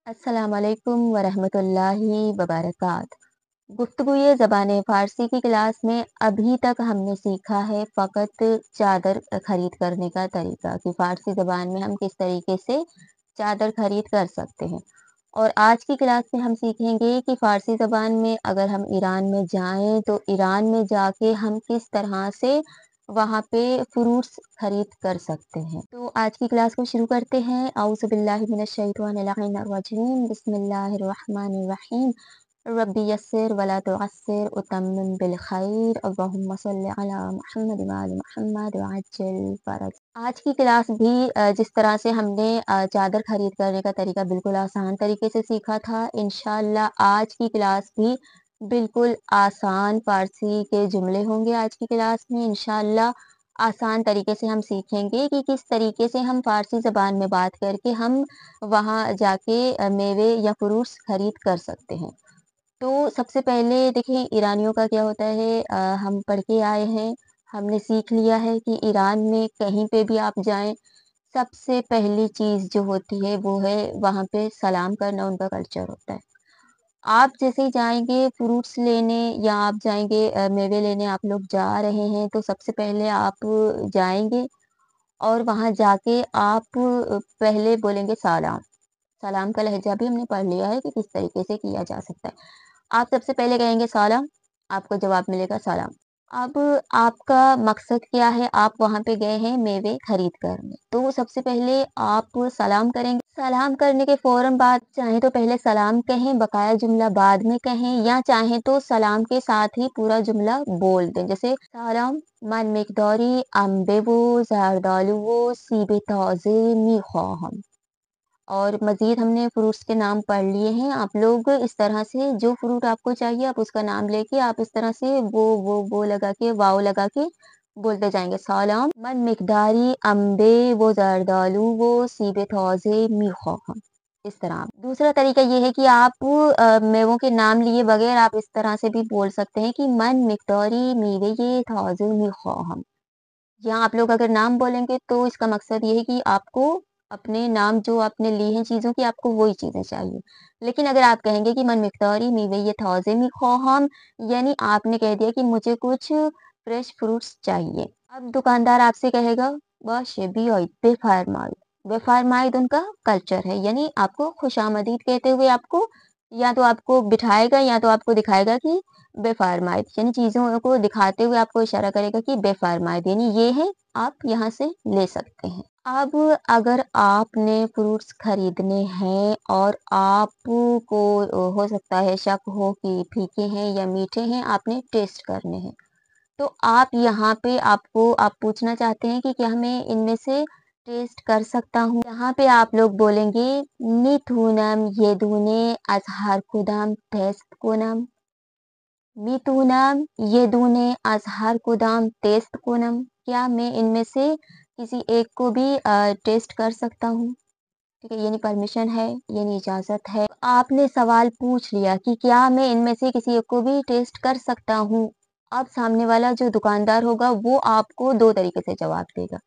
अस्सलाम वालेकुम वरहमतुल्लाहि वबरकात। गुफ्तगू ज़बान फ़ारसी की क्लास में अभी तक हमने सीखा है फ़कत चादर खरीद करने का तरीका कि फ़ारसी ज़बान में हम किस तरीके से चादर खरीद कर सकते हैं। और आज की क्लास में हम सीखेंगे कि फ़ारसी ज़बान में अगर हम ईरान में जाएँ तो ईरान में जाके हम किस तरह से वहाँ पे फ्रूट्स खरीद कर सकते हैं। तो आज की क्लास को शुरू करते हैं। औज़ु बिल्लाहि मिनश शैतानिर रजीम बिस्मिल्लाहिर रहमानिर रहीम। रब्बी यस्सिर वला तुअस्सिर वतम्मिम बिल खैर अल्लाहुम्मा सल्लि अला मुहम्मद व आलि मुहम्मद व अज्जिल फरज। आज की क्लास भी जिस तरह से हमने चादर खरीद करने का तरीका बिल्कुल आसान तरीके से सीखा था, इंशाअल्लाह आज की क्लास भी बिल्कुल आसान फ़ारसी के जुमले होंगे आज की क्लास में इंशाअल्लाह। आसान तरीके से हम सीखेंगे कि किस तरीके से हम फ़ारसी ज़बान में बात करके हम वहाँ जाके मेवे या फ्रूट्स खरीद कर सकते हैं। तो सबसे पहले देखिए ईरानियों का क्या होता है, हम पढ़ के आए हैं, हमने सीख लिया है कि ईरान में कहीं पे भी आप जाएँ, सबसे पहली चीज़ जो होती है वो है वहाँ पे सलाम करना उनका कल्चर होता है। आप जैसे ही जाएँगे फ्रूट्स लेने या आप जाएँगे मेवे लेने आप लोग जा रहे हैं तो सबसे पहले आप जाएँगे और वहाँ जाके आप पहले बोलेंगे सलाम। सलाम का लहज़ा भी हमने पढ़ लिया है कि किस तरीके से किया जा सकता है। आप सबसे पहले कहेंगे सलाम, आपको जवाब मिलेगा सलाम। अब आपका मकसद क्या है? आप वहाँ पे गए हैं मेवे खरीद करने, तो सबसे पहले आप सलाम करेंगे। सलाम करने के फ़ौरन बाद चाहे तो पहले सलाम कहें, बकाया जुमला बाद में कहें या चाहें तो सलाम के साथ ही पूरा जुमला बोल दें। जैसे सलाम मन मिकदारी अम्बेवो ज़रदालुवो सीबे ताज़े मीख़वाहम। और मज़ीद हमने फ्रूट्स के नाम पढ़ लिए हैं। आप लोग इस तरह से जो फ्रूट आपको चाहिए आप उसका नाम लेके आप इस तरह से वो लगा के वाव लगा के बोलते जाएँगे। सलाम मन मिकदारी अम्बे वो ज़रदालू वो सीबे ताज़े मीख़वाहम। इस तरह। दूसरा तरीका ये है कि आप मेवों के नाम लिए बगैर आप इस तरह से भी बोल सकते हैं कि मन मिकदारी मीवे ये ताज़े मीख़वाहम। यहाँ आप लोग अगर नाम बोलेंगे तो इसका मकसद ये है कि आपको अपने नाम जो आपने ली हैं चीज़ों की आपको वही चीज़ें चाहिए। लेकिन अगर आप कहेंगे कि मन मिकदारी मीवे ये थाज़े ख़वाहम यानी आपने कह दिया कि मुझे कुछ फ्रेश फ्रूट्स चाहिए। अब दुकानदार आपसे कहेगा बाशे बियाइत बेफ़रमाइत। बेफ़रमाइत उनका कल्चर है यानी आपको खुशामदीद कहते हुए आपको या तो आपको बिठाएगा या तो आपको दिखाएगा कि बेफ़रमाइत यानी चीज़ों को दिखाते हुए आपको इशारा करेगा कि बेफ़रमाइत यानी ये है, आप यहाँ से ले सकते हैं। अब अगर आपने फ्रूट्स खरीदने हैं और आपको हो सकता है शक हो कि फीके हैं या मीठे हैं, आपने टेस्ट करने हैं। तो आप यहाँ पे आप पूछना चाहते हैं कि क्या मैं इनमें से टेस्ट कर सकता हूँ? यहाँ पे आप लोग बोलेंगे मिथुनम येदुने अज़हर कुदाम टेस्ट कोनम। मिथुनम येदुने अज़हर कुदाम टेस्ट कोनम। क्या मैं इनमें से किसी एक को भी टेस्ट कर सकता हूँ? ठीक है, यानी परमिशन है, यानी इजाज़त है। आपने सवाल पूछ लिया कि क्या मैं इनमें से किसी एक को भी टेस्ट कर सकता हूँ? अब सामने वाला जो दुकानदार होगा वो आपको 2 तरीके से जवाब देगा।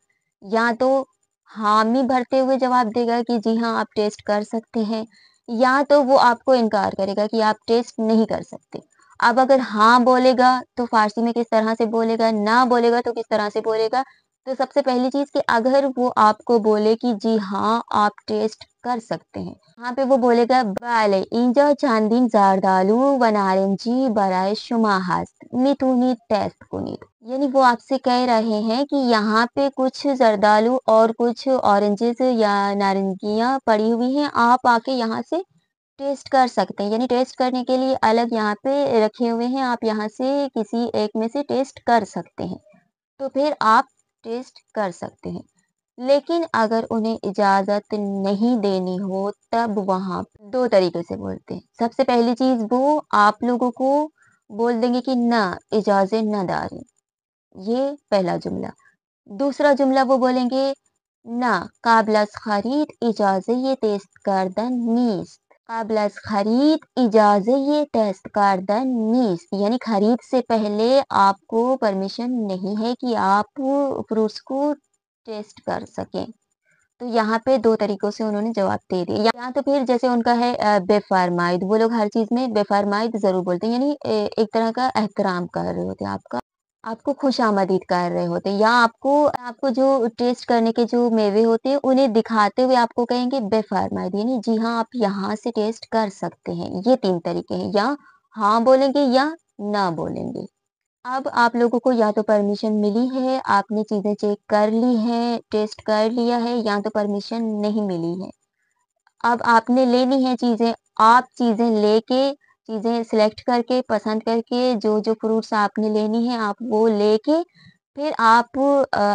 या तो हामी भरते हुए जवाब देगा कि जी हाँ, आप टेस्ट कर सकते हैं या तो वो आपको इनकार करेगा कि आप टेस्ट नहीं कर सकते। अब अगर हाँ बोलेगा तो फ़ारसी में किस तरह से बोलेगा, ना बोलेगा तो किस तरह से बोलेगा? तो सबसे पहली चीज़ कि अगर वो आपको बोले कि जी हाँ, आप टेस्ट कर सकते हैं, वहाँ पे वो बोलेगा बाले इंजा चांदीन ज़रदालू व नारंजी बराए शुमा हस्त मितुनी टेस्ट कुनीत। यानी वो आपसे कह रहे हैं कि यहाँ पे कुछ ज़रदालू और कुछ ऑरेंजेस या नारंगियाँ पड़ी हुई हैं, आप आके यहाँ से टेस्ट कर सकते हैं। यानी टेस्ट करने के लिए अलग यहाँ पे रखे हुए हैं, आप यहाँ से किसी एक में से टेस्ट कर सकते हैं। तो फिर आप टेस्ट कर सकते हैं। लेकिन अगर उन्हें इजाज़त नहीं देनी हो तब वहाँ 2 तरीके से बोलते हैं। सबसे पहली चीज़ वो आप लोगों को बोल देंगे कि ना इजाज़त ना दारी, ये पहला जुमला। दूसरा जुमला वो बोलेंगे ना काबिल अज़ ख़रीद इजाज़त ये टेस्ट करदन नीस्त। काबिल अज़ ख़रीद इजाज़त ये टेस्ट करदन नीस्त यानी खरीद से पहले आपको परमिशन नहीं है कि आप फ्रूट्स को टेस्ट कर सकें। तो यहाँ पे 2 तरीकों से उन्होंने जवाब दे दिए। या तो फिर जैसे उनका है बेफ़रमाइद, वो लोग हर चीज़ में बेफ़रमाइद ज़रूर बोलते हैं, यानी एक तरह का एहतराम कर रहे होते हैं आपका, आपको खुशामदीद कर रहे होते हैं, या आपको आपको जो टेस्ट करने के जो मेवे होते हैं, उन्हें दिखाते हुए आपको कहेंगे बेफ़रमाइद, यानी जी हाँ, आप यहाँ से टेस्ट कर सकते हैं। ये 3 तरीके हैं, या हाँ बोलेंगे या ना बोलेंगे। अब आप लोगों को या तो परमिशन मिली है, आपने चीज़ें चेक कर ली हैं, टेस्ट कर लिया है, या तो परमिशन नहीं मिली है। अब आपने लेनी है चीज़ें, आप चीज़ें लेके, चीज़ें सिलेक्ट करके, पसंद करके, जो-जो फ्रूट्स आपने लेनी है, आप वो लेके फिर आप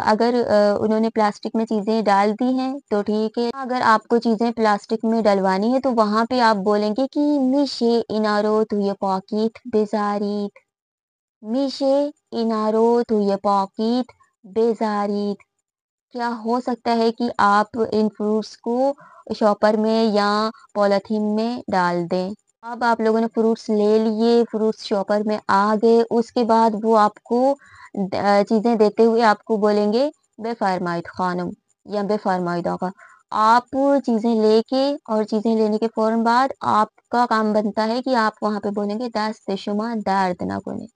अगर उन्होंने प्लास्टिक में चीज़ें डाल दी हैं, तो ठीक है। अगर आपको चीज़ें प्लास्टिक में डलवानी है, तो वहाँ पे आप बोलेंगे कि "मिशे इनारो तुये पाकीट बेज़ारीत।" "मिशे इनारो तुये पाकीट बेज़ारीत।" क्या हो सकता है कि आप इन फ्रूट्स को शॉपर में या पॉलीथीन में डाल दें। अब आप लोगों ने फ्रूट्स ले लिए, फ्रूट्स शॉपर में आ गए, उसके बाद वो आपको चीज़ें देते हुए आपको बोलेंगे बेफ़रमाइत ख़ानम या बेफ़रमाइत आका। आप चीज़ें लेके और चीज़ें लेने के फ़ौरन बाद आपका काम बनता है कि आप वहाँ पे बोलेंगे दस्त शुमा दर्द ना कुने।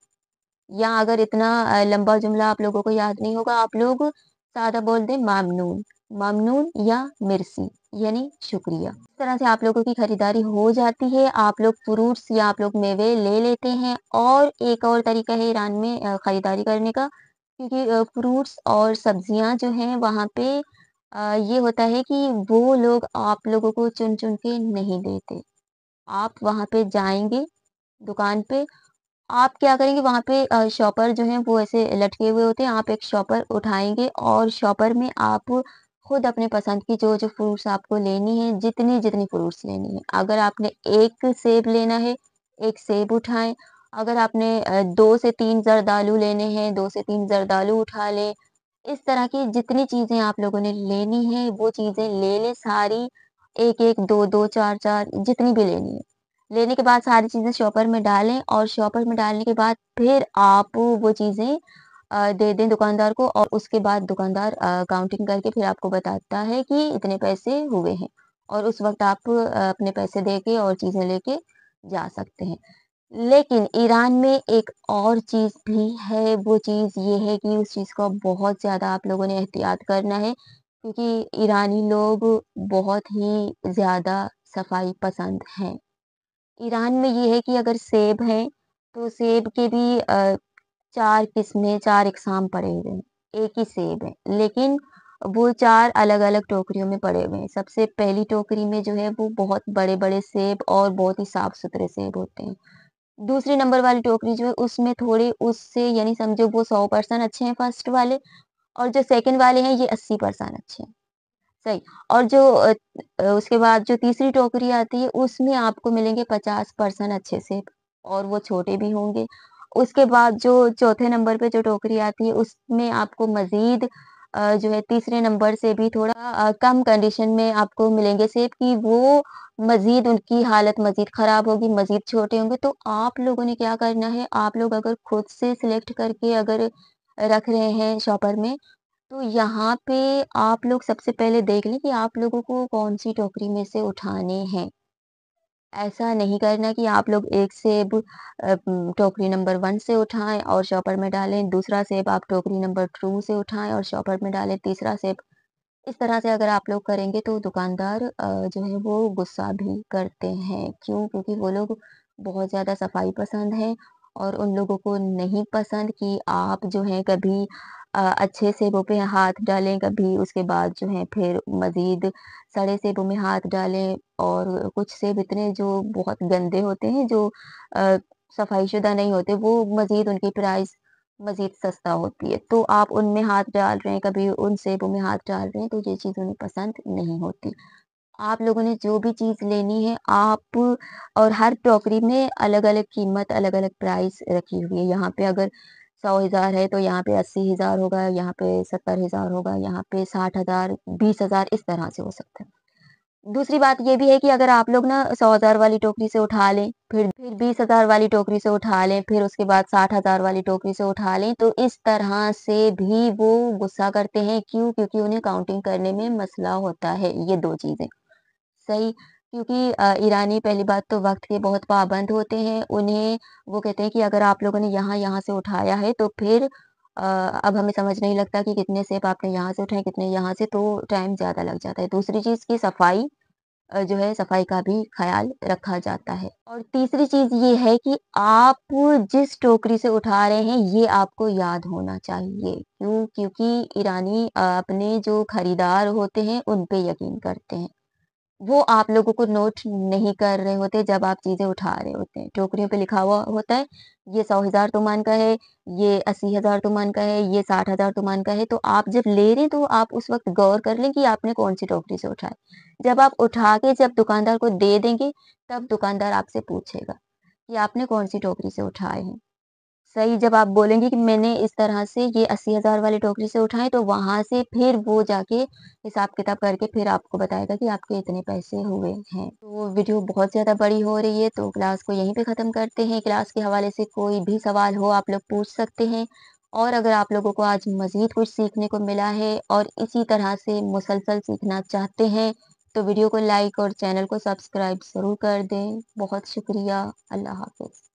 या अगर इतना लंबा जुमला आप लोगों को याद नहीं होगा, आप लोग सादा बोल दें मामनून, मामनून या मिर्सी यानी शुक्रिया। इस तरह से आप लोगों की खरीदारी हो जाती है, आप लोग फ्रूट्स या आप लोग मेवे ले लेते हैं। और एक और तरीका है ईरान में खरीदारी करने का, क्योंकि फ्रूट्स और सब्जियाँ जो हैं वहाँ पे ये होता है कि वो लोग आप लोगों को चुन-चुन के नहीं देते। आप वहाँ पे जाएँगे दुकान पे, आप क्या करेंगे वहाँ पे शॉपर जो हैं वो ऐसे लटके हुए होते हैं, आप एक शॉपर उठाएँगे और शॉपर में आप खुद अपने पसंद की जो-जो फ्रूट्स आपको लेनी है, जितनी-जितनी फ्रूट्स लेनी है। अगर आपने 1 सेब लेना है, 1 सेब उठाएँ, अगर आपने 2 से 3 जर्दालू लेने हैं, 2 से 3 जर्दालू उठा लें। इस तरह की जितनी चीज़ें आप लोगों ने लेनी है, वो चीज़ें ले लें सारी, 1-1, 2-2, 4-4 जितनी भी लेनी है। लेने के बाद सारी चीज़ें शॉपर में डालें और शॉपर में डालने के बाद फिर आप वो चीज़ें दे दें दुकानदार को, और उसके बाद दुकानदार काउंटिंग करके फिर आपको बताता है कि इतने पैसे हुए हैं, और उस वक़्त आप अपने पैसे दे के और चीज़ें लेके जा सकते हैं। लेकिन ईरान में एक और चीज़ भी है, वो चीज़ ये है कि उस चीज़ का बहुत ज़्यादा आप लोगों ने एहतियात करना है, क्योंकि ईरानी लोग बहुत ही ज़्यादा सफाई पसंद हैं। ईरान में ये है कि अगर सेब हैं, तो सेब के भी 4 किस्में, 4 इकसाम पड़े हुए हैं। एक ही सेब है, लेकिन वो 4 अलग-अलग टोकरियों में पड़े हुए हैं। सबसे पहली टोकरी में जो है वो बहुत बड़े-बड़े सेब और बहुत ही साफ-सुथरे सेब होते हैं। दूसरी नंबर वाली टोकरी जो है उसमें थोड़े उससे, यानी समझो वो 100% अच्छे हैं फर्स्ट वाले, और जो सेकंड वाले हैं ये 80% अच्छे हैं। सही। और जो उसके बाद जो तीसरी टोकरी आती है उसमें आपको मिलेंगे 50% अच्छे सेब, और वो छोटे भी होंगे। उसके बाद जो चौथे नंबर पे जो टोकरी आती है उसमें आपको मज़ीद जो है तीसरे नंबर से भी थोड़ा कम कंडीशन में आपको मिलेंगे सेब, कि वो मज़ीद उनकी हालत मज़ीद ख़राब होगी, मज़ीद छोटे होंगे। तो आप लोगों ने क्या करना है, आप लोग अगर खुद से सिलेक्ट करके अगर रख रहे हैं शॉपर में, तो यहाँ पे आप लोग सबसे पहले देख लें कि आप लोगों को कौन-सी टोकरी में से उठाने हैं। ऐसा नहीं करना कि आप लोग एक सेब टोकरी नंबर 1 से उठाएँ और शॉपर में डालें, दूसरा सेब आप टोकरी नंबर 2 से उठाएँ और शॉपर में डालें, तीसरा सेब। इस तरह से अगर आप लोग करेंगे तो दुकानदार जो है वो गुस्सा भी करते हैं। क्यों? क्योंकि वो लोग बहुत ज़्यादा सफाई पसंद हैं, और उन लोगों को नहीं पसंद कि आप जो है कभी अच्छे सेबों पे हाथ डालें, कभी उसके बाद जो है फिर मज़ीद सड़े सेबों में हाथ डालें। और कुछ सेब इतने जो बहुत गंदे होते हैं, जो अ, सफाईशुदा नहीं होते, वो मज़ीद उनकी प्राइस मज़ीद सस्ता होती है। तो आप उनमें हाथ डाल रहे हैं, कभी उन सेबों में हाथ डाल रहे हैं, तो ये चीज़ उन्हें पसंद नहीं होती। आप लोगों ने जो भी चीज़ लेनी है, आप और हर टोकरी में अलग-अलग कीमत, अलग-अलग प्राइस रखी हुई है। यहाँ पे अगर 100,000 है, तो यहाँ पे 80,000 होगा, यहाँ पे 70,000 होगा, यहाँ पे 60,000, 20,000 इस तरह से हो सकता है। दूसरी बात ये भी है कि अगर आप लोग ना 100,000 वाली टोकरी से उठा लें, फिर 20,000 वाली टोकरी से उठा लें, फिर उसके बाद 60,000 वाली टोकरी से उठा लें, तो इस तरह से भी वो गुस्सा करते हैं। क्यों? क्योंकि उन्हें काउंटिंग करने में मसला होता है, ये 2 चीज़ें। सही, क्योंकि ईरानी पहली बात तो वक़्त के बहुत पाबंद होते हैं। उन्हें वो कहते हैं कि अगर आप लोगों ने यहाँ-यहाँ से उठाया है तो फिर अब हमें समझ नहीं लगता कि कितने सेब आपने यहाँ से उठाए, कितने यहाँ से, तो टाइम ज़्यादा लग जाता है। दूसरी चीज़ की सफाई जो है सफाई का भी ख़्याल रखा जाता है। और तीसरी चीज़ ये है कि आप जिस टोकरी से उठा रहे हैं ये आपको याद होना चाहिए। क्यों? क्योंकि ईरानी अपने जो खरीदार होते हैं उन पे यकीन करते हैं। वो आप लोगों को नोट नहीं कर रहे होते जब आप चीज़ें उठा रहे होते हैं। टोकरियों पे लिखा हुआ होता है, ये 100,000 तुमान का है, ये 80,000 तुमान का है, ये 60,000 तुमान का है। तो आप जब ले रहे हैं तो आप उस वक़्त गौर कर लें कि आपने कौन-सी टोकरी से उठाया। जब आप उठा के जब दुकानदार को दे देंगे, तब दुकानदार आपसे पूछेगा कि आपने कौन-सी टोकरी से उठाए हैं। सही, जब आप बोलेंगे कि मैंने इस तरह से ये 80,000 वाली टोकरी से उठाए, तो वहाँ से फिर वो जाके हिसाब-किताब करके फिर आपको बताएगा कि आपके इतने पैसे हुए हैं। तो वीडियो बहुत ज़्यादा बड़ी हो रही है, तो क्लास को यहीं पे ख़त्म करते हैं। क्लास के हवाले से कोई भी सवाल हो आप लोग पूछ सकते हैं। और अगर आप लोगों को आज मज़ीद कुछ सीखने को मिला है और इसी तरह से मुसलसल सीखना चाहते हैं, तो वीडियो को लाइक और चैनल को सब्सक्राइब ज़रूर कर दें। बहुत शुक्रिया। अल्लाह हाफ़िज़।